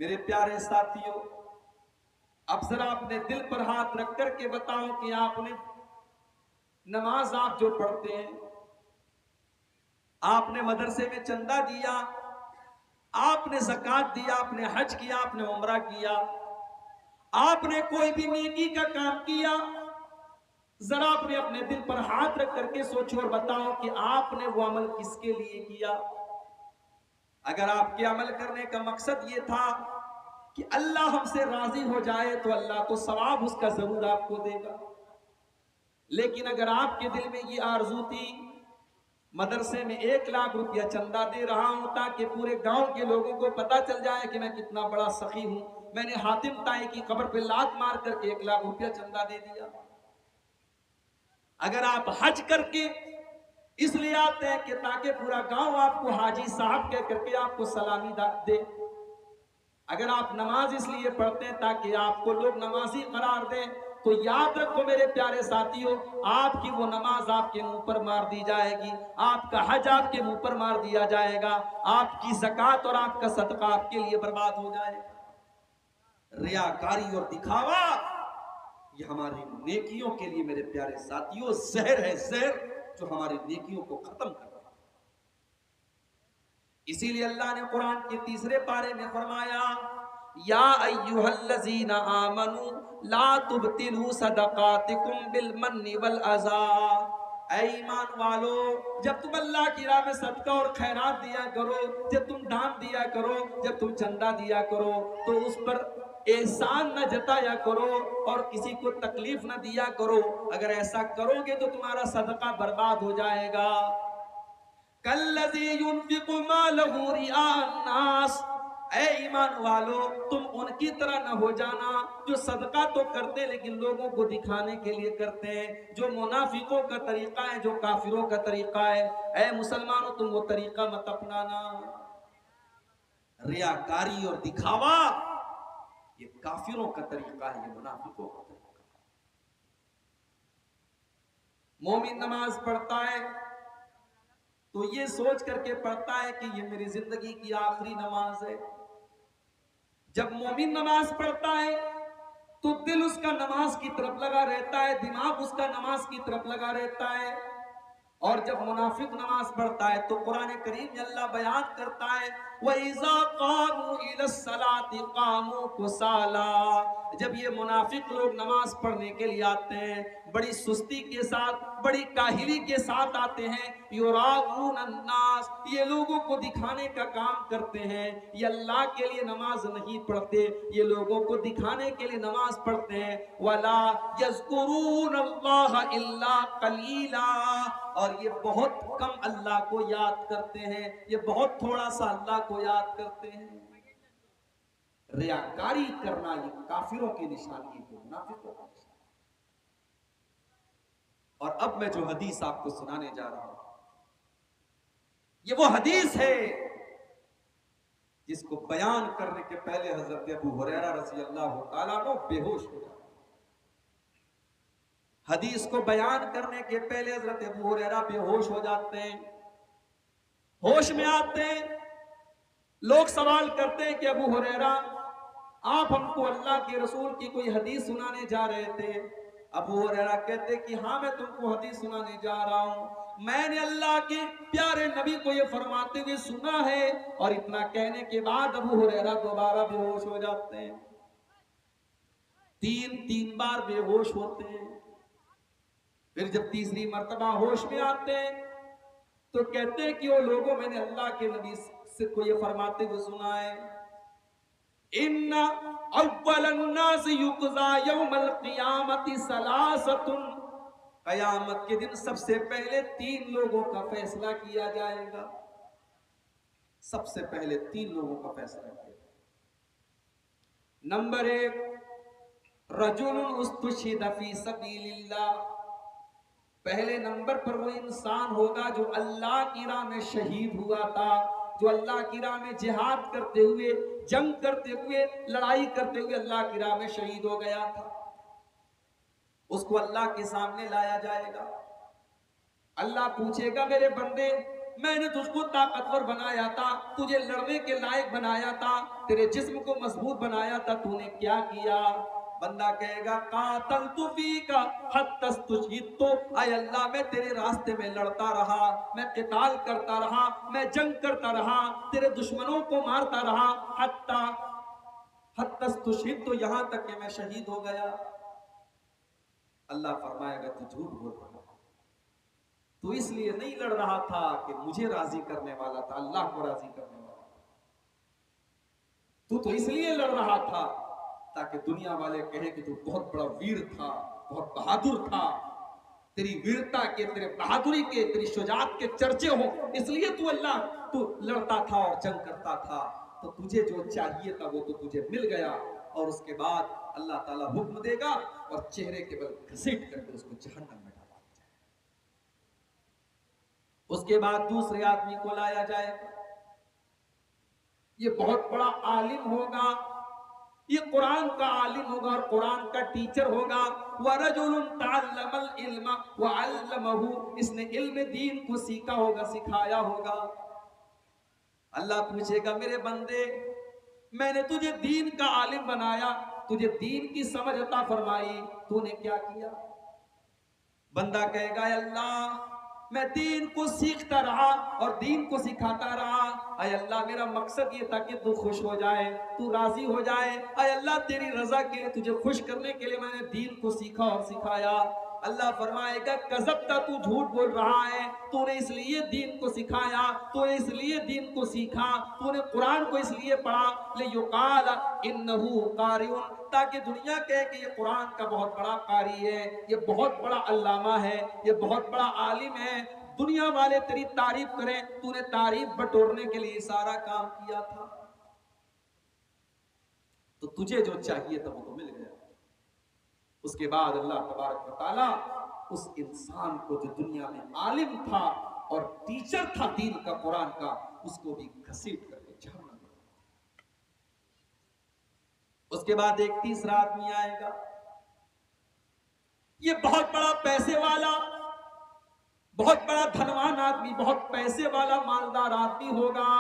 मेरे प्यारे साथियों, अब जरा अपने दिल पर हाथ रख करके बताओ कि आपने नमाज आप जो पढ़ते हैं, आपने मदरसे में चंदा दिया, आपने ज़कात दिया, आपने हज किया, आपने उम्रा किया, आपने कोई भी नेकी का काम किया, जरा आपने अपने दिल पर हाथ रख करके सोचो और बताओ कि आपने वो अमल किसके लिए किया। अगर आपके अमल करने का मकसद ये था कि अल्लाह हमसे राजी हो जाए तो अल्लाह तो सवाब उसका जरूर आपको देगा। लेकिन अगर आपके दिल में ये आरजू थी, मदरसे में 1 लाख रुपया चंदा दे रहा हूं ताकि पूरे गांव के लोगों को पता चल जाए कि मैं कितना बड़ा सखी हूं, मैंने हातिम ताई की कब्र पे लात मार करके 1 लाख रुपया चंदा दे दिया। अगर आप हज करके इसलिए आते हैं कि ताकि पूरा गांव आपको हाजी साहब कह करके आपको सलामी दे, अगर आप नमाज इसलिए पढ़ते हैं ताकि आपको लोग नमाजी करार दें, तो याद रखो मेरे प्यारे साथियों, आपकी वो नमाज आपके मुंह पर मार दी जाएगी, आपका हज आपके मुंह पर मार दिया जाएगा, आपकी ज़कात और आपका सदका आपके लिए बर्बाद हो जाएगा। रियाकारी और दिखावा ये हमारी नेकियों के लिए मेरे प्यारे साथियों जहर है, जहर जो हमारी नेकियों को खत्म कर रहा है। इसीलिए अल्लाह ने कुरान के तीसरे पारे में फरमाया, या अय्युहल्लज़ीना आमनू ला तुबतिलू सदकातिकुम बिल मन्नि वल अज़ा। ऐ ईमान वालो, जब तुम अल्लाह की राह में सदका और खैरात दिया करो, जब तुम दान दिया करो, जब तुम चंदा दिया करो, तो उस पर एहसान न जताया करो और किसी को तकलीफ न दिया करो। अगर ऐसा करोगे तो तुम्हारा सदका बर्बाद हो जाएगा। कल्लज़ी युनफ़िक़ु मालहु रिआअन नास, ऐ ईमान वालो, तुम उनकी तरह न हो जाना जो सदका तो करते लेकिन लोगों को दिखाने के लिए करते हैं, जो मुनाफिकों का तरीका है, जो काफिरों का तरीका है। ऐ मुसलमानों, तुम वो तरीका मत अपनाना। रियाकारी और दिखावा ये काफिरों का तरीका है, ये मुनाफिकों का तरीका है। मोमिन नमाज पढ़ता है तो ये सोच करके पढ़ता है कि ये मेरी जिंदगी की आखिरी नमाज है। जब मोमिन नमाज पढ़ता है तो दिल उसका नमाज की तरफ लगा रहता है, दिमाग उसका नमाज की तरफ लगा रहता है। और जब मुनाफिक नमाज पढ़ता है तो कुरान करीम में अल्लाह बयान करता है, वइज़ा क़ामू इलस्सलाति क़ामू कुसाला, जब ये मुनाफिक लोग नमाज पढ़ने के लिए आते हैं बड़ी सुस्ती के साथ, बड़ी काहिली के साथ आते हैं। युराऊन अन्नास, ये लोगों को दिखाने का काम करते हैं, ये अल्लाह के लिए नमाज नहीं पढ़ते, ये लोगों को दिखाने के लिए नमाज पढ़ते हैं। वला यज़कुरून अल्लाह इल्ला कलीला, और ये बहुत कम अल्लाह को याद करते हैं, ये बहुत थोड़ा सा अल्लाह को याद करते हैं। रियाकारी करना ये काफिरों की निशानी है, मुनाफिकों की निशानी। और अब मैं जो हदीस आपको सुनाने जा रहा हूं, ये वो हदीस है जिसको बयान करने के पहले हजरत अबू हुरैरा रज़ी अल्लाह तआला अन्हु बेहोश हो जाते। हदीस को बयान करने के पहले हजरत अबू हुरैरा बेहोश हो जाते हैं। होश में आते हैं, लोग सवाल करते हैं कि अबू हुरैरा, आप हमको अल्लाह के रसूल की कोई हदीस सुनाने जा रहे थे। अबू हुरैरा कहते कि हाँ, मैं तुमको हदीस सुनाने जा रहा हूं, मैंने अल्लाह के प्यारे नबी को ये फरमाते हुए सुना है। और इतना कहने के बाद अबू हुरैरा दोबारा बेहोश हो जाते हैं, 3 बार बेहोश होते हैं। फिर जब तीसरी मर्तबा होश में आते हैं तो कहते हैं कि वो लोगों, मैंने अल्लाह के नबी से को ये फरमाते हुए सुना है, इन्ना अव्वलन नास युक़ज़ा यौमल क़ियामति सलासतुन, क़यामत के दिन सबसे पहले 3 लोगों का फैसला किया जाएगा। सबसे पहले 3 लोगों का फैसला किया जाएगा। नंबर 1, रजुलुन उस्तुशिद फी सबीलिल्लाह, पहले नंबर पर वो इंसान होगा जो अल्लाह की राह में शहीद हुआ था, जो अल्लाह की राह में जिहाद करते हुए, जंग करते हुए, लड़ाई करते हुए अल्लाह की राह में शहीद हो गया था। उसको अल्लाह के सामने लाया जाएगा। अल्लाह पूछेगा, मेरे बंदे, मैंने तुझको ताकतवर बनाया था, तुझे लड़ने के लायक बनाया था, तेरे जिस्म को मजबूत बनाया था, तूने क्या किया? बंदा कहेगा कातल तू फी का हत्तस तुझीत, तो आय अल्लाह मैं तेरे रास्ते में लड़ता रहा, मैं क़िताल करता रहा, मैं जंग करता रहा, तेरे दुश्मनों को मारता रहा, हत्ता हत्तस तुझीत, तो यहां तक कि मैं शहीद हो गया। अल्लाह फरमाएगा तू झूठ बोल रहा है, तू इसलिए नहीं लड़ रहा था कि मुझे राजी करने वाला था, अल्लाह को राजी करने वाला था। तू तो इसलिए लड़ रहा था ताकि दुनिया वाले कहें कि तू बहुत बड़ा वीर था, बहुत बहादुर था, तेरी वीरता के, तेरे बहादुरी के, तेरी शुजाअत के चर्चे हो, इसलिए तू लड़ता था और जंग करता था। तो तुझे जो चाहिए था वो तो तुझे मिल गया, और उसके बाद अल्लाह ताला हुक्म देगा और चेहरे के बल घसीट करके उसको जहन्नम में डाला जाए। उसके बाद दूसरे आदमी को लाया जाएगा, ये बहुत बड़ा आलिम होगा, ये कुरान का आलिम होगा और कुरान का टीचर होगा। वरजुलुन तअल्लमल इल्मा व अल्लमहु, इसने इल्म दीन को सीखा होगा, सिखाया होगा। अल्लाह पूछेगा मेरे बंदे, मैंने तुझे दीन का आलिम बनाया, तुझे दीन की समझ अता फरमाई, तूने क्या किया? बंदा कहेगा अल्लाह मैं दीन को सीखता रहा और दीन को सिखाता रहा, अय अल्लाह मेरा मकसद ये था कि तू खुश हो जाए, तू राजी हो जाए, अय अल्लाह तेरी रजा के लिए, तुझे खुश करने के लिए मैंने दीन को सीखा और सिखाया। अल्लाह फरमाएगा कज़ब्ता, तू झूठ बोल रहा है, तूने इसलिए दीन को सिखाया, तूने इसलिए दीन को सीखा, तूने कुरान को इसलिए पढ़ा, लियुकाल इन्नहु कारिउन, ताकि दुनिया कहे कि ये कुरान का बहुत बड़ा कारी है, ये बहुत बड़ा अल्लामा है, ये बहुत बड़ा आलिम है, दुनिया वाले तेरी तारीफ करें। तूने तारीफ बटोरने के लिए सारा काम किया था, तो तुझे जो चाहिए था वो तो मिल गया। उसके बाद अल्लाह तबारक व तआला उस इंसान को जो दुनिया में आलिम था और टीचर था दीन का, कुरान का, उसको भी घसीट करके जहन्नम में। उसके बाद एक तीसरा आदमी आएगा, ये बहुत बड़ा पैसे वाला, बहुत बड़ा धनवान आदमी, बहुत पैसे वाला मालदार आदमी होगा।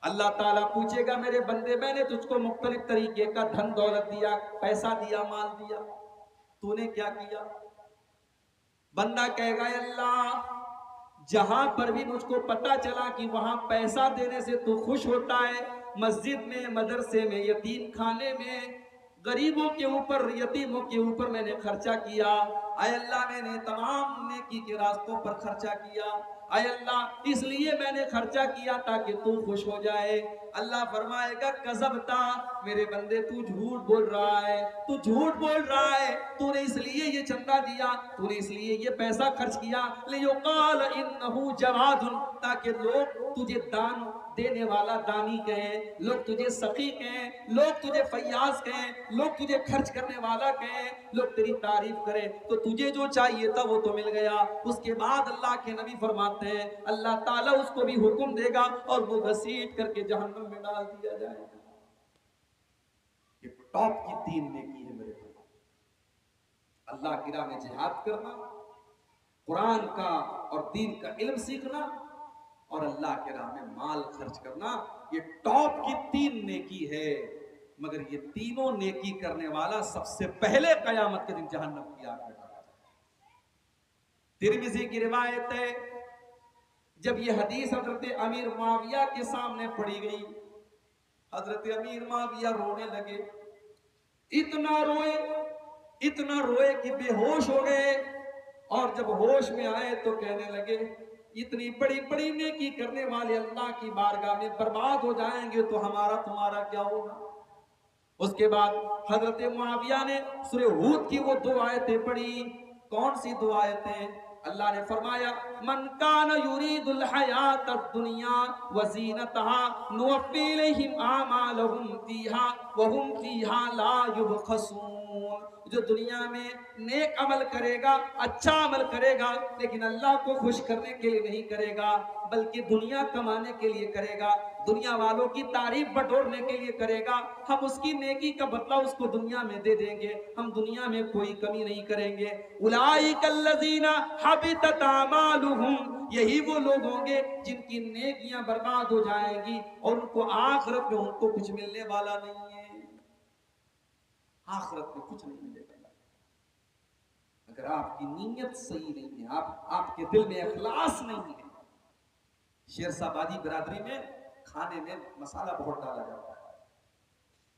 अल्लाह ताला पूछेगा मेरे बंदे, मैंने तुझको मुख्तलिफ तरीके का धन दौलत दिया, पैसा दिया, माल दिया, तूने क्या किया? बंदा कहेगा अल्लाह जहां पर भी मुझको पता चला कि वहां पैसा देने से तू खुश होता है, मस्जिद में, मदरसे में, यतीम खाने में, गरीबों के ऊपर, यतीमों के ऊपर मैंने खर्चा किया। आय अल्लाह मैंने तमाम नेकी के रास्तों पर खर्चा किया, आय अल्लाह इसलिए मैंने खर्चा किया ताकि तू खुश हो जाए। अल्लाह फरमाएगा कज़ब्ता, मेरे बंदे तू झूठ बोल रहा है, तू झूठ बोल रहा है, तूने इसलिए ये चंदा दिया, तूने इसलिए ये पैसा खर्च किया, लियुकाल इन्नहु जवादुन, ताकि लोग तुझे दान देने वाला दानी कहें, लोग तुझे सखी कहें, लोग तुझे फैयाज कहें, लोग तुझे खर्च करने वाला कहें, लोग तेरी तारीफ करें। तो तुझे जो चाहिए था वो तो मिल गया। उसके बाद अल्लाह के नबी फरमाते हैं अल्लाह ताला उसको भी हुक्म देगा और वो घसीट करके जहन्नम में डाल दिया जाएगा। ये टॉप की 3 नेकी है मेरे भाई, अल्लाह की राह में जिहाद करना, कुरान का और दीन का इल्म सीखना और अल्लाह के राह में माल खर्च करना। ये टॉप की 3 नेकी है, मगर ये तीनों नेकी करने वाला सबसे पहले कयामत के दिन जहन्नम की आग में डाला जाएगा। तिरमिज़ी की रिवायत है, जब ये हदीस हजरत अमीर मुआविया के सामने पड़ी गई, हजरत अमीर मुआविया रोने लगे, इतना रोए कि बेहोश हो गए, और जब होश में आए तो कहने लगे इतनी बड़ी बड़ी नेकी करने वाले अल्लाह की बारगाह में बर्बाद हो जाएंगे तो हमारा तुम्हारा क्या होगा? उसके बाद हजरत मुआविया ने सूरह हूद की वो 2 आयतें पढ़ी। कौन सी 2 आयतें? अल्लाह ने फरमाया मन कान युरीदुल हयातद दुनिया व ज़ीनतहा नुवफ़्फ़ी इलैहिम आमालहुम फ़ीहा व हुम फ़ीहा ला युबख़सून। जो दुनिया में नेक अमल करेगा, अच्छा अमल करेगा, लेकिन अल्लाह को खुश करने के लिए नहीं करेगा, बल्कि दुनिया कमाने के लिए करेगा, दुनिया वालों की तारीफ बटोरने के लिए करेगा, हम उसकी नेकी का बदला उसको दुनिया में दे देंगे, हम दुनिया में कोई कमी नहीं करेंगे। उलाइकल्लज़ीना हबितत आमालुहुम, यही वो लोग होंगे जिनकी नेकियां बर्बाद हो जाएंगी और उनको आखिरत में उनको कुछ मिलने वाला नहीं है, आखिरत में कुछ नहीं मिलेगा। अगर आपकी नीयत सही नहीं है, आपके दिल में इखलास नहीं है। शेरशाबादी बिरादरी में खाने में मसाला बहुत डाला जाता है,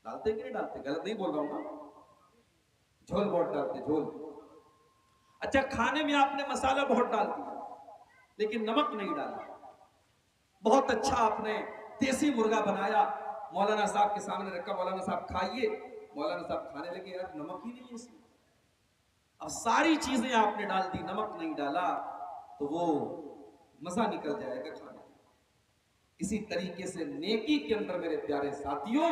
डालते कि नहीं डालते? गलत नहीं बोल रहा हूं ना, झोल बहुत डालते, झोल। अच्छा, खाने में आपने मसाला बहुत डाल दिया लेकिन नमक नहीं डाला, बहुत अच्छा आपने देसी मुर्गा बनाया, मौलाना साहब के सामने रखा, मौलाना साहब खाइए, मौलाना साहब खाने लगे, यार नमक ही नहीं है इसमें। अब सारी चीजें आपने डाल दी, नमक नहीं डाला, तो वो मजा निकल जाएगा खाने। इसी तरीके से नेकी के अंदर मेरे प्यारे साथियों,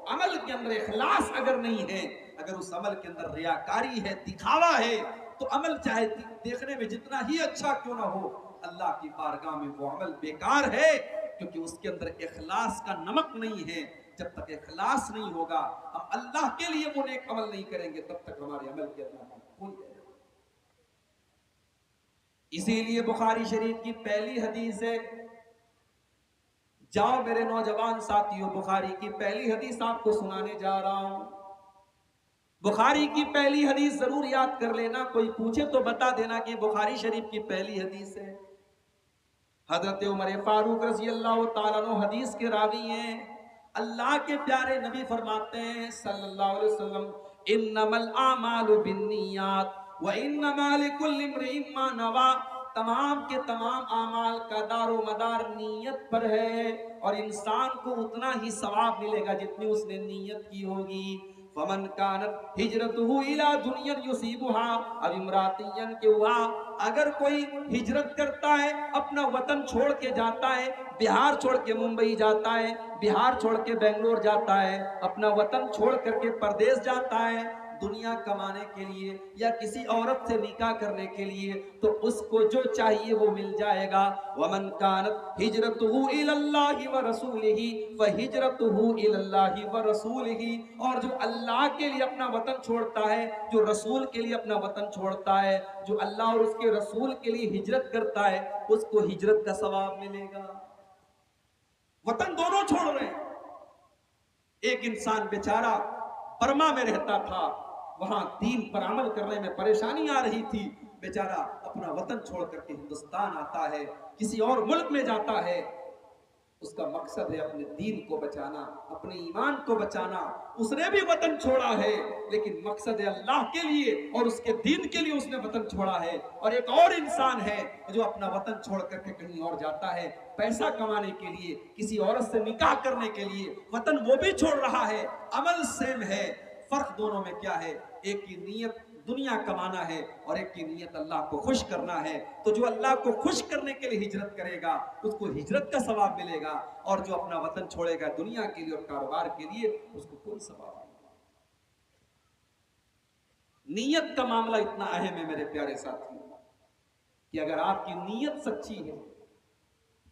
अमल के अंदर इखलास अगर नहीं है, अगर उस अमल के अंदर रियाकारी है, दिखावा है, तो अमल चाहे देखने में जितना ही अच्छा क्यों ना हो, अल्लाह की बारगाह में वो अमल बेकार है, क्योंकि उसके अंदर इखलास का नमक नहीं है। जब तक इखलास नहीं होगा, हम अल्लाह के लिए वो नेक अमल नहीं करेंगे, तब तक हमारे अमल के अंदर भूल जाएगा। इसीलिए बुखारी शरीफ की पहली हदीस है, जाओ मेरे नौजवान साथियों, बुखारी की पहली हदीस आपको सुनाने जा रहा हूं। बुखारी की पहली हदीस जरूर याद कर लेना, कोई पूछे तो बता देना कि बुखारी शरीफ की पहली हदीस है। हजरत उमर फारूक रज़ी अल्लाह ताला अन्हु हदीस के रावी हैं। अल्लाह के प्यारे नबी फरमाते हैं सल्लल्लाहु अलैहि वसल्लम, इन्नमल आमालु बिन्नियात व इन्नमा लिकुल्लि इम्रिइन मा नवा, तमाम के तमाम आमाल का दारो मदार नीयत पर है, और इंसान को उतना ही सवाब मिलेगा जितनी उसने नीयत की होगी। फमन कानत हिजरतुहु इला दुनिया युसीबुहा, अब इमरातियन के हुआ, अगर कोई हिजरत करता है, अपना वतन छोड़ के जाता है, बिहार छोड़ के मुंबई जाता है, बिहार छोड़ के बेंगलोर जाता है, अपना वतन छोड़ करके परदेश जाता है दुनिया कमाने के लिए या किसी औरत से निकाह करने के लिए, तो उसको जो चाहिए वो मिल जाएगा। वमन कानत हिजरतुहु इलल्लाहि व रसूलिही व हिजरतुहु इलल्लाहि व रसूलिही, और जो अल्लाह के लिए अपना वतन छोड़ता है, जो रसूल के लिए अपना वतन छोड़ता है, जो अल्लाह और उसके रसूल के लिए हिजरत करता है, उसको हिजरत का सवाब मिलेगा। वतन दोनों छोड़ रहे हैं। एक इंसान बेचारा बर्मा में रहता था, वहां दीन पर अमल करने में परेशानी आ रही थी, बेचारा अपना वतन छोड़ करके हिंदुस्तान आता है, किसी और मुल्क में जाता है, उसका मकसद है अपने दीन को बचाना, अपने ईमान को बचाना। उसने भी वतन छोड़ा है, लेकिन मकसद है अल्लाह के लिए और उसके दीन के लिए उसने वतन छोड़ा है। और एक और इंसान है जो अपना वतन छोड़ करके कहीं और जाता है पैसा कमाने के लिए, किसी औरत से निकाह करने के लिए, वतन वो भी छोड़ रहा है, अमल सेम है। फर्क दोनों में क्या है? एक की नीयत दुनिया कमाना है और एक की नीयत अल्लाह को खुश करना है। तो जो अल्लाह को खुश करने के लिए हिजरत करेगा उसको हिजरत का सवाब मिलेगा, और जो अपना वतन छोड़ेगा दुनिया के लिए और कारोबार के लिए, उसको कोई सवाब नहीं। नीयत का मामला इतना अहम है मेरे प्यारे साथियों कि अगर आपकी नीयत सच्ची है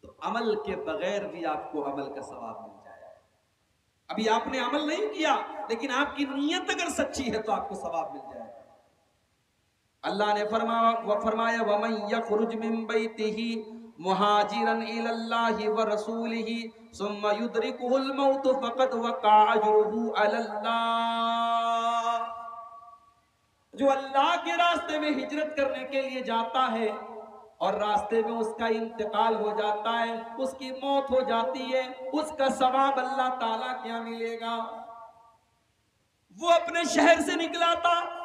तो अमल के बगैर भी आपको अमल का सवाब मिल जाएगा। अभी आपने अमल नहीं किया, लेकिन आपकी नीयत अगर सच्ची है तो आपको सवाब मिल जाएगा। अल्लाह ने फरमाया वमन यखरुज मिन बैतिही मुहाजिरन इलल्लाहि व रसूलिही सुम्मा युद्रिकुहुल मौत फक़द वक़ा अजरुहु अलल्लाह, जो अल्लाह के रास्ते में हिजरत करने के लिए जाता है और रास्ते में उसका इंतकाल हो जाता है, उसकी मौत हो जाती है, उसका सवाब अल्लाह ताला क्या मिलेगा? वो अपने शहर से निकला था,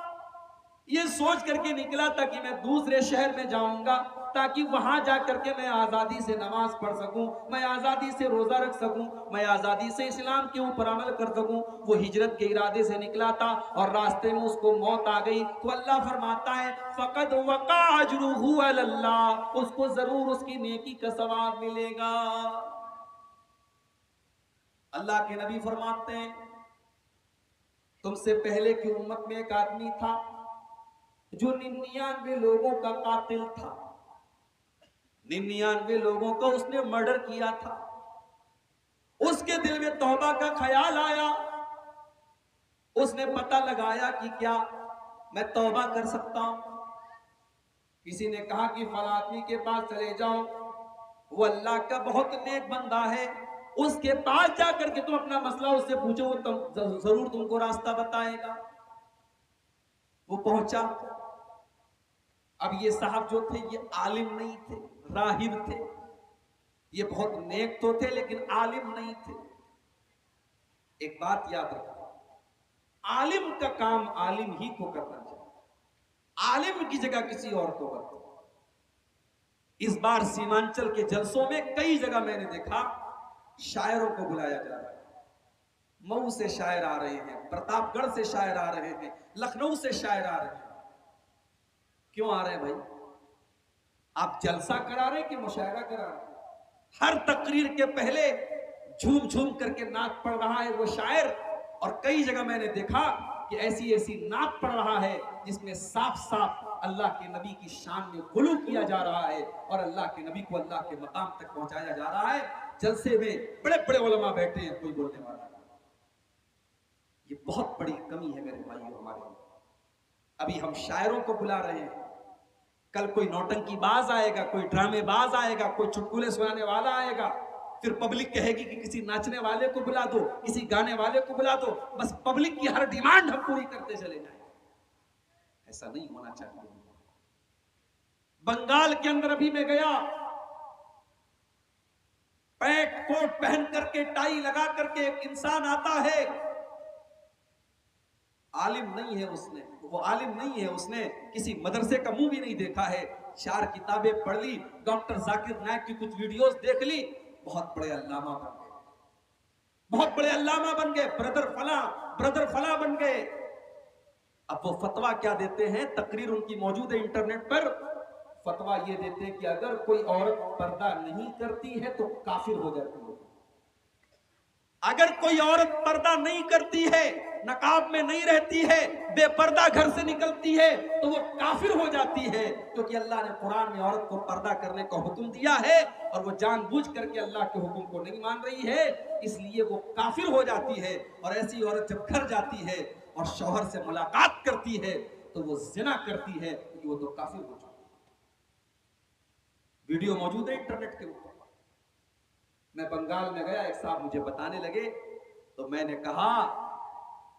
ये सोच करके निकला था कि मैं दूसरे शहर में जाऊंगा ताकि वहां जाकर के मैं आजादी से नमाज पढ़ सकूं, मैं आजादी से रोजा रख सकूं, मैं आजादी से इस्लाम के ऊपर अमल कर सकूं। वो हिजरत के इरादे से निकला था और रास्ते में उसको मौत आ गई, तो अल्लाह फरमाता है फक़द वक़ा अजरुहु अलल्लाह, उसको जरूर उसकी नेकी का सवाब मिलेगा। अल्लाह के नबी फरमाते हैं तुमसे पहले की उम्मत में एक आदमी था जो 99 लोगों का कातिल था, 99 लोगों का उसने मर्डर किया था। उसके दिल में तौबा का ख्याल आया, उसने पता लगाया कि क्या मैं तौबा कर सकता हूं। किसी ने कहा कि फला आदमी के पास चले जाओ, वो अल्लाह का बहुत नेक बंदा है, उसके पास जाकर के तुम अपना मसला उससे पूछो, वो जरूर तुमको रास्ता बताएगा। वो पहुंचा। अब ये साहब जो थे ये आलिम नहीं थे, राहिब थे। ये बहुत नेक तो थे लेकिन आलिम नहीं थे। एक बात याद रखो, आलिम का काम आलिम ही को करना चाहिए, आलिम की जगह किसी और को मत। इस बार सीमांचल के जलसों में कई जगह मैंने देखा शायरों को बुलाया जा रहा है। मऊ से शायर आ रहे हैं, प्रतापगढ़ से शायर आ रहे हैं, लखनऊ से शायर आ रहे हैं। क्यों आ रहे हैं भाई? आप जलसा करा रहे हैं कि मुशायरा करा रहे हैं? हर तकरीर के पहले झूम झूम करके नात पढ़ रहा है वो शायर, और कई जगह मैंने देखा कि ऐसी ऐसी नात पढ़ रहा है जिसमें साफ साफ अल्लाह के नबी की शान में गुलू किया जा रहा है और अल्लाह के नबी को अल्लाह के मकाम तक पहुंचाया जा रहा है। जलसे में बड़े बड़े उलमा बैठे हैं, कोई बोलने वाला नहीं। ये बहुत बड़ी कमी है मेरे भाइयों हमारे। अभी हम शायरों को बुला रहे हैं, कल कोई नौटंकीबाज आएगा, कोई ड्रामेबाज आएगा, कोई चुटकुले सुनाने वाला आएगा, फिर पब्लिक कहेगी कि किसी नाचने वाले को बुला दो, किसी गाने वाले को बुला दो, बस पब्लिक की हर डिमांड हम पूरी करते चले जाएं। ऐसा नहीं होना चाहिए। बंगाल के अंदर अभी मैं गया, पैंट कोट पहन करके टाई लगा करके एक इंसान आता है, आलिम नहीं है उसने, वो आलिम नहीं है, उसने किसी मदरसे का मुंह भी नहीं देखा है, 4 किताबें पढ़ ली, डॉक्टर जाकिर नायक की कुछ वीडियोस देख ली, बहुत बड़े अल्लामा बन गए, बहुत बड़े अल्लामा बन गए, ब्रदर फला बन गए। अब वो फतवा क्या देते हैं, तकरीर उनकी मौजूद है इंटरनेट पर, फतवा ये देते हैं कि अगर कोई औरत पर्दा नहीं करती है तो काफिर हो जाती है। अगर कोई औरत पर्दा नहीं करती है, नकाब में नहीं रहती है, बेपर्दा घर से निकलती है, तो वो काफिर हो जाती है, क्योंकि अल्लाह ने कुरान में औरत को पर्दा करने का हुक्म दिया है और वो जानबूझ करके अल्लाह के हुक्म को नहीं मान रही है, इसलिए वो काफिर हो जाती है। और ऐसी औरत जब घर जाती है और शौहर से मुलाकात करती है तो वो जिना करती है, क्योंकि वो तो काफिर हो चुकी है। वीडियो मौजूद है इंटरनेट के ऊपर। मैं बंगाल में गया, एक साहब मुझे बताने लगे, तो मैंने कहा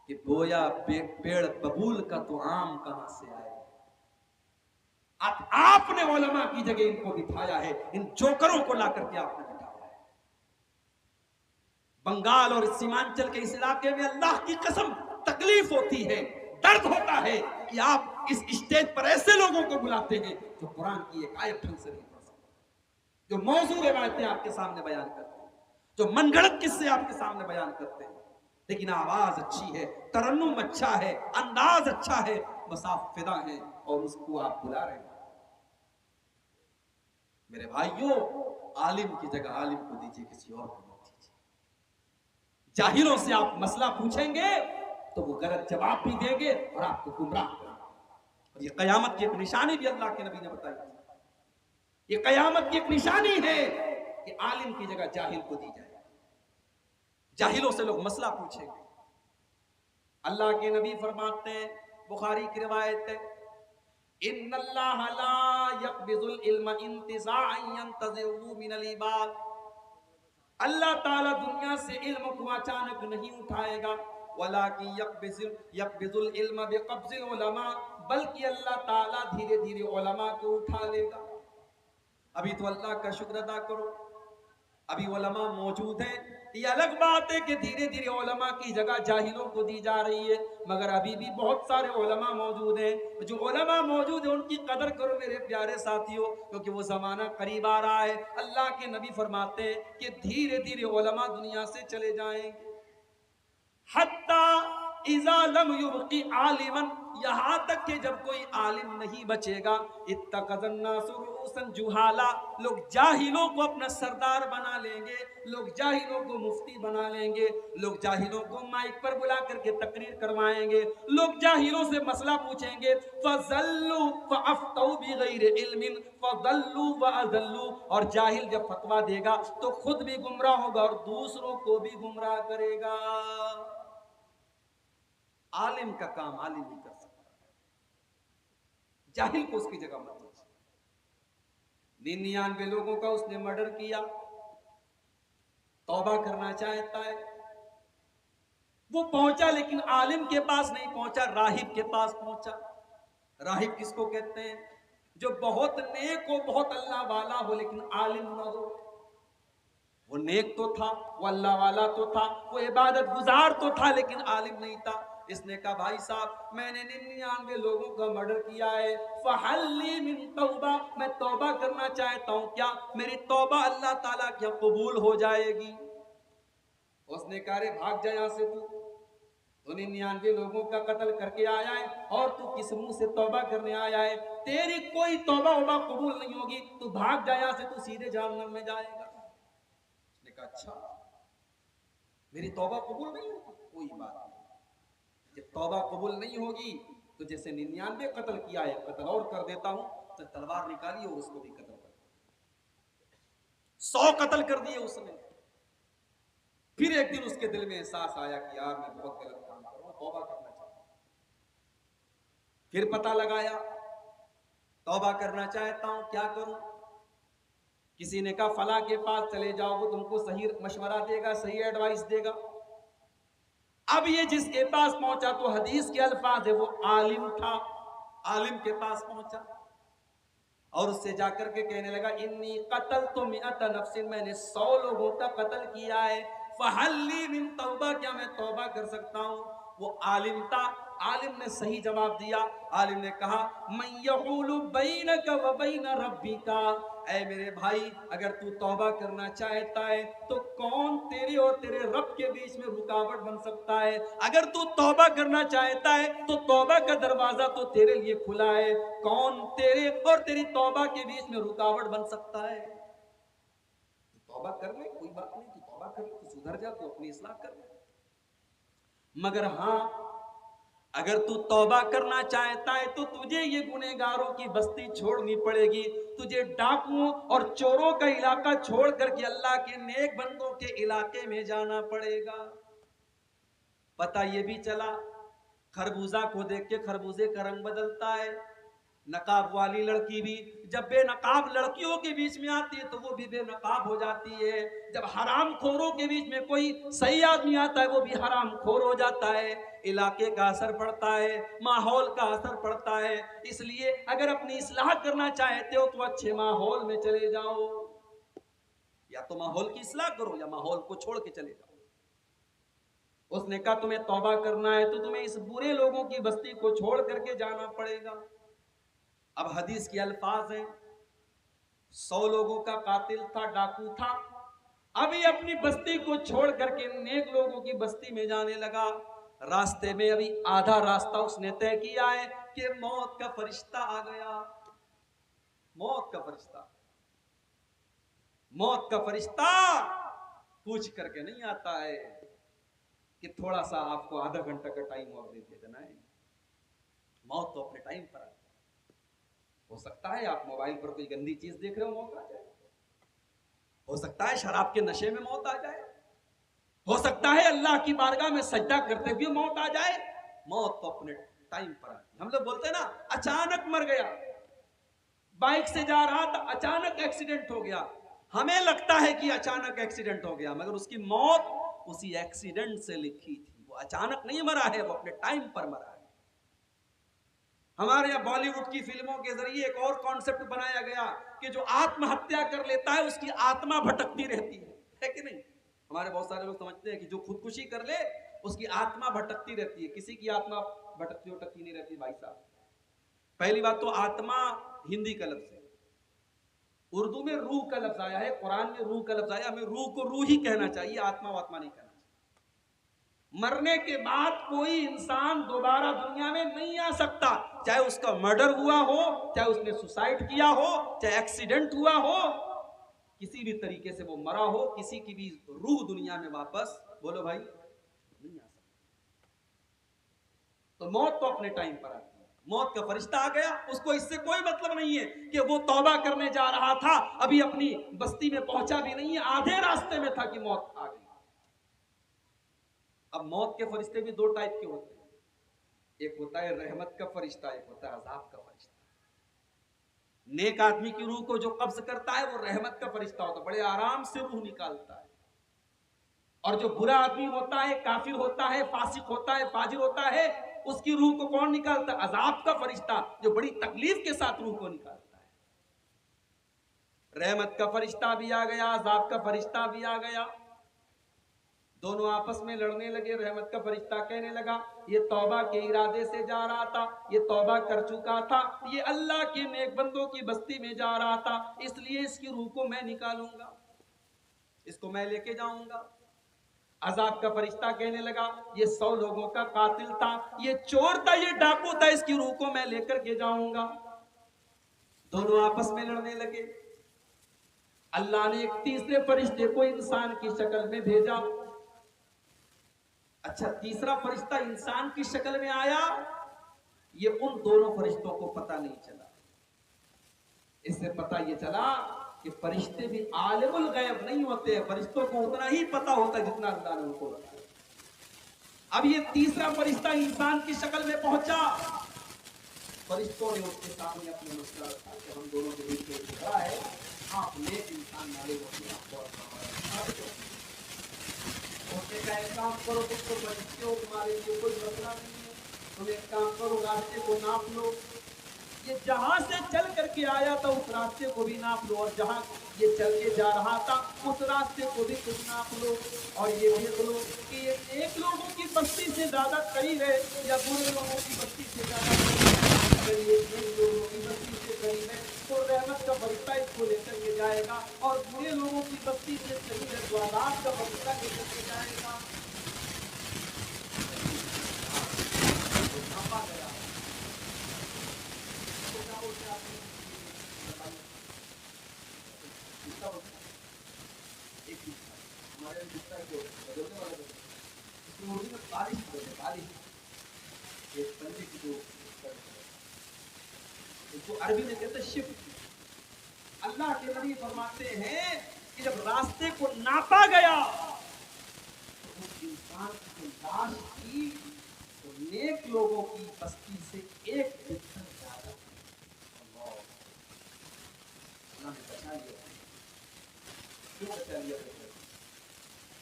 कि बोया पेड़ बबूल का तो आम कहां से आए। आपने उलमा की जगह इनको बिठाया है, इन जोकरों को ला करके आपने बिठाया है। बंगाल और सीमांचल के इस इलाके में अल्लाह की कसम तकलीफ होती है, दर्द होता है कि आप इस स्टेज पर ऐसे लोगों को बुलाते हैं जो कुरान की एक आयत ढंग से नहीं पढ़ सकते, जो मौजूद रिवायतें आपके सामने बयान करते हैं, जो मनगढ़ंत किस्से आपके सामने बयान करते हैं, लेकिन आवाज अच्छी है, तरन्नुम अच्छा है, अंदाज अच्छा है, बस आप फिदा हैं और उसको आप बुला रहे हैं। मेरे भाइयों, आलिम की जगह आलिम को दीजिए, किसी और को मत दीजिए। जाहिलों से आप मसला पूछेंगे तो वो गलत जवाब भी देंगे और आपको गुमराह करेंगे। और ये कयामत की एक निशानी भी अल्लाह के नबी ने बताई, ये कयामत की एक निशानी है कि आलिम की जगह जाहिल को दी जाए। जाहिलों से लोग मसला पूछेंगे। अल्लाह के नबी फरमाते हैं, बुखारी की रिवायत है, इन्नल्लाह ला यक़बिज़ुल इल्म इंतिज़ाअन यंतज़िहु मिनल इबाद। अल्लाह ताला दुनिया से इल्म को अचानक नहीं उठाएगा, वलाकिन यक़बिज़ुल इल्म बिक़ब्ज़िल उलमा, बल्कि अल्लाह ताला धीरे धीरे उलमा को उठा लेगा। अभी तो अल्लाह का शुक्र अदा करो, अभी उलमा मौजूद हैं। ये अलग बात है कि धीरे धीरे उलमा की जगह जाहिलों को दी जा रही है, मगर अभी भी बहुत सारे उलमा मौजूद हैं। जो उलमा मौजूद है उनकी कदर करो मेरे प्यारे साथियों, क्योंकि वो जमाना करीब आ रहा है। अल्लाह के नबी फरमाते हैं कि धीरे धीरे उलमा दुनिया से चले जाएंगे, हत्ता इज़ा लम युबक़ी आलिमन, यहाँ तक कि जब कोई आलिम नहीं बचेगा, इत्तख़ज़न नासु रुऊसन जुहाला, लोग जाहिलों को अपना सरदार बना लेंगे, लोग जाहिलों को मुफ्ती बना लेंगे, लोग जाहिलों को माइक पर बुला करके तकरीर करवाएंगे, लोग जाहिलों से मसला पूछेंगे। फ़ज़ल्लू फ़अफ़्तऊ बिग़ैरि इल्मिन फ़ज़ल्लू वअज़ल्लू, और जाहिल जब फतवा देगा तो खुद भी गुमराह होगा और दूसरों को भी गुमराह करेगा। आलिम का काम आलिम ही कर सकता है, जाहिल को उसकी जगह मत दीजिए। 99 लोगों का उसने मर्डर किया, तौबा करना चाहता है, वो पहुंचा लेकिन आलिम के पास नहीं पहुंचा, राहिब के पास पहुंचा। राहिब किसको कहते हैं? जो बहुत नेक हो, बहुत अल्लाह वाला हो, लेकिन आलिम ना हो। वो नेक तो था, वो अल्लाह वाला तो था, वो इबादत गुजार तो था, लेकिन आलिम नहीं था। इसने कहा भाई साहब, मैंने 99 लोगों का मर्डर किया है, फहल्ली मिन तौबा, मैं तौबा करना चाहता हूं, क्या मेरी तौबा अल्लाह ताला क्या कबूल हो जाएगी? उसने कहा रे भाग जा यहां से, तू 99 लोगों का कत्ल करके आया है और तू किस मुंह से तौबा करने आया है? तेरी कोई तौबा वबा कबूल नहीं होगी, तू भाग जा यहां से, तू सीधे जहन्नम में जाएगा। उसने कहा अच्छा, मेरी तौबा कबूल नहीं होगी, कोई बात नहीं, जब तौबा कबूल नहीं होगी तो जैसे 99 कत्ल किया है, कत्ल और कर देता हूं, तो तलवार निकाली और उसको भी कत्ल कर दिया। 100 कत्ल कर दिए उसने। फिर एक दिन उसके दिल में एहसास आया कि यार मैं बहुत गलत काम कर रहा हूं, तौबा करना चाहता हूं। फिर पता लगाया, तौबा करना चाहता हूं, क्या करूं? किसी ने कहा फला के पास चले जाओ, वो तुमको सही मशवरा देगा, सही एडवाइस देगा। अब ये जिसके पास पहुंचा तो हदीस के अल्फाज है, वो आलिम था, आलिम के पास पहुंचा और उससे जाकर के कहने लगा इन्नी कतल तो मिअत नफ्सिन, मैंने 100 लोगों का कत्ल किया है, फहल्ली मिन तौबा, क्या मैं तौबा कर सकता हूं? वो आलिम था, आलिम ने सही जवाब दिया। आलिम ने कहा मैं यहूलु बैनक व बैन रब्बिका, ऐ मेरे भाई, अगर तू तौबा करना चाहता है तो कौन तेरे और तेरे रब के बीच में रुकावट बन सकता है? अगर तू तौबा करना चाहता है तो तौबा का दरवाजा तो तेरे लिए खुला है, कौन तेरे और तेरी तौबा के बीच में रुकावट बन सकता है? तौबा कर ले, कोई बात नहीं, तू तौबा कर ले, तू सुधर जा, तू अपनी इस्लाह कर ले। मगर हां, अगर तू तौबा करना चाहता है तो तुझे ये गुनहगारों की बस्ती छोड़नी पड़ेगी, तुझे डाकुओं और चोरों का इलाका छोड़ करके अल्लाह के नेक बंदों के इलाके में जाना पड़ेगा। पता ये भी चला, खरबूजा को देख के खरबूजे का रंग बदलता है। नकाब वाली लड़की भी जब बेनकाब लड़कियों के बीच में आती है तो वो भी बेनकाब हो जाती है। जब हराम खोरों के बीच में कोई सही आदमी आता है वो भी हराम खोर हो जाता है। इलाके का असर पड़ता है, माहौल का असर पड़ता है। इसलिए अगर अपनी इस्लाह करना चाहते हो तो अच्छे माहौल में चले जाओ, या तो माहौल की इस्लाह करो या माहौल को छोड़ के चले जाओ। उसने कहा तुम्हें तौबा करना है तो तुम्हें इस बुरे लोगों की बस्ती को छोड़ करके जाना पड़ेगा। अब हदीस के अल्फाज हैं, 100 लोगों का कातिल था, डाकू था, अभी अपनी बस्ती को छोड़ करके नेक लोगों की बस्ती में जाने लगा। रास्ते में अभी आधा रास्ता उसने तय किया है कि मौत का फरिश्ता आ गया। मौत का फरिश्ता, मौत का फरिश्ता पूछ करके नहीं आता है कि थोड़ा सा आपको आधा घंटा का टाइम और दे देना है। मौत तो अपने टाइम पर आती है। हो सकता है आप मोबाइल पर कोई गंदी चीज देख रहे हो, मौत आ जाए। हो सकता है शराब के नशे में मौत आ जाए। हो सकता है अल्लाह की बारगाह में सजदा करते हुए मौत आ जाए। मौत तो अपने टाइम पर आती है। हम लोग बोलते हैं ना, अचानक मर गया, बाइक से जा रहा था, अचानक एक्सीडेंट हो गया। हमें लगता है कि अचानक एक्सीडेंट हो गया, मगर उसकी मौत उसी एक्सीडेंट से लिखी थी। वो अचानक नहीं मरा है, वो अपने टाइम पर मरा है। हमारे यहाँ बॉलीवुड की फिल्मों के जरिए एक और कॉन्सेप्ट बनाया गया कि जो आत्महत्या कर लेता है उसकी आत्मा भटकती रहती है कि नहीं? हमारे बहुत सारे लोग समझते हैं कि जो खुदकुशी कर ले उसकी आत्मा भटकती रहती है। किसी की आत्मा भटकती भटकती नहीं रहती भाई साहब। पहली बात तो आत्मा हिंदी का लफ्ज है, उर्दू में रूह का लफ्ज आया है, कुरान में रूह का लफ्ज आया। हमें रूह को रूह ही कहना चाहिए, आत्मा वात्मा नहीं कहना चाहिए। मरने के बाद कोई इंसान दोबारा दुनिया में नहीं आ सकता, चाहे उसका मर्डर हुआ हो, चाहे उसने सुसाइड किया हो, चाहे एक्सीडेंट हुआ हो, किसी भी तरीके से वो मरा हो, किसी की भी रूह दुनिया में वापस, बोलो भाई, नहीं आ सकता। तो मौत तो अपने टाइम पर आती है, मौत का फरिश्ता आ गया, उसको इससे कोई मतलब नहीं है कि वो तौबा करने जा रहा था, अभी अपनी बस्ती में पहुंचा भी नहीं है, आधे रास्ते में था कि मौत आ गई। अब मौत के फरिश्ते भी दो टाइप के होते हैं, एक होता है रहमत का फरिश्ता, एक होता है अजाब का फरिश्ता। नेक आदमी की रूह को जो कब्ज करता है वो रहमत का फरिश्ता होता है, बड़े आराम से रूह निकालता है। और जो बुरा आदमी होता है, काफिर होता है, फासिक होता है, फाजिर होता है, उसकी रूह को कौन निकालता है? अजाब का फरिश्ता, जो बड़ी तकलीफ के साथ रूह को निकालता है। रहमत का फरिश्ता भी आ गया, अजाब का फरिश्ता भी आ गया, दोनों आपस में लड़ने लगे। रहमत का फरिश्ता कहने लगा, ये तौबा के इरादे से जा रहा था, ये तौबा कर चुका था, ये अल्लाह के नेक बंदों की बस्ती में जा रहा था, इसलिए इसकी रूह को मैं निकालूंगा, इसको मैं लेके जाऊंगा। अजाब का फरिश्ता कहने लगा, ये 100 लोगों का कातिल था, ये चोर था, ये डाकू था, इसकी रूह को मैं लेकर के जाऊंगा। दोनों आपस में लड़ने लगे। अल्लाह ने एक तीसरे फरिश्ते को इंसान की शक्ल में भेजा। अच्छा, तीसरा फरिश्ता इंसान की शक्ल में आया, ये उन दोनों फरिश्तों को पता नहीं चला। इससे पता ये चला कि फरिश्ते भी आलिमुल गैब नहीं होते हैं, फरिश्तों को उतना ही पता होता है जितना अल्लाह ने उनको बताया। अब ये तीसरा फरिश्ता इंसान की शक्ल में पहुंचा, फरिश्तों ने उसके सामने अपने मसला रखा कि हम दोनों के बीच में झगड़ा है, आप नेक इंसान नाले होते हैं, एक काम करो, तुमको फरिश्ते हो, तुम्हारे लिए कोई मसला नहीं है, तुम एक काम करो, रास्ते को नाप लो। ये जहां से चल करके आया था उस रास्ते को भी नाप लो, और जहां ये चल के जा रहा था उस रास्ते को भी तुम नाप लो, और ये देख लो कि ये नेक लोगों की बस्ती से ज्यादा करीब है या बुरे लोगों की बस्ती से ज्यादा करीब है। अगर ये नेक लोगों की बस्ती से करीब है तो रहमत का फरिश्ता इसको लेकर के जाएगा, और बुरे लोगों की बस्ती से करीब है तो अज़ाब का फरिश्ता लेकर के जाएगा। नापा गया, हमारे बदलने वाला उर्दू में बारिश बोलते, बारिश एक पंजे की जो इसको अरबी में कहते हैं शिफ्ट। अल्लाह के नबी फरमाते हैं कि जब रास्ते को नापा गया तो उस इंसान की लाश की तो नेक लोगों की बस्ती से एक बिस्तर ज्यादा। अल्लाह ने बचा लिया, क्यों बचा लिया?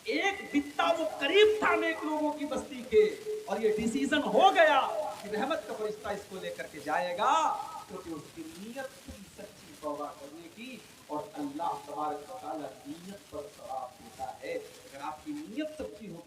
एक बित्ता वो करीब था नेक लोगों की बस्ती के, और ये डिसीजन हो गया कि रहमत का फरिश्ता इसको लेकर के जाएगा, क्योंकि उसकी नीयत थी सच्ची तौबा करने की, और अल्लाह तबारक व तआला नीयत पर सवाब देता है। अगर आपकी नीयत सच्ची हो